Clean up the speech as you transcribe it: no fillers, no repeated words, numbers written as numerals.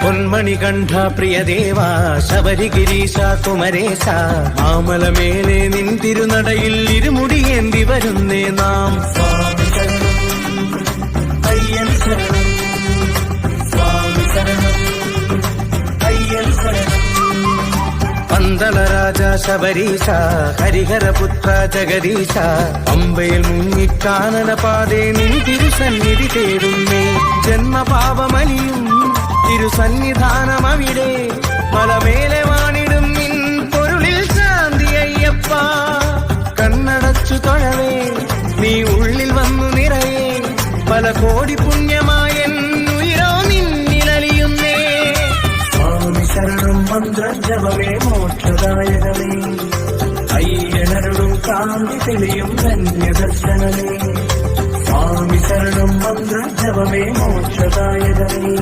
പൊന്മണികണ്ഠ പ്രിയദേവ ശബരിഗിരീശ കുമരേശ മാമല മേലെ നിൻ തിരുനടയിൽ ഇരുമുടിയേന്തി വരുന്നേ നാം. സ്വാമി ശരണം അയ്യൻ ശരണം, സ്വാമി ശരണം അയ്യൻ ശരണം. പന്തളരാജ ശബരീശ ഹരിഹരപുത്ര ജഗദീശ പമ്പയിൽ മുങ്ങിക്കാനന പാതേ നിൻ തിരുസന്നിധി തേടുന്നേ. ജന്മപാപമലിയും തിരുസന്നിധാനമവിടെ മലമേലെ വാണിടും നിൻ പൊരുളിൽ ശാന്തി അയ്യപ്പ. കണ്ണടച്ചു തൊഴവേ നീ ഉള്ളിൽ വന്നു നിറയെ പല കോടി പുണ്യമായെന്നുയിരോ നിന്നിലലിയുന്നേ. സ്വാമി ശരണം മന്ത്രജപമേ മോക്ഷദായകമേ അയ്യനരുളും കാന്തി തെളിയും ധന്യദർശനമേ. സ്വാമി ശരണം മന്ത്രജപമേ മോക്ഷദായകമേ.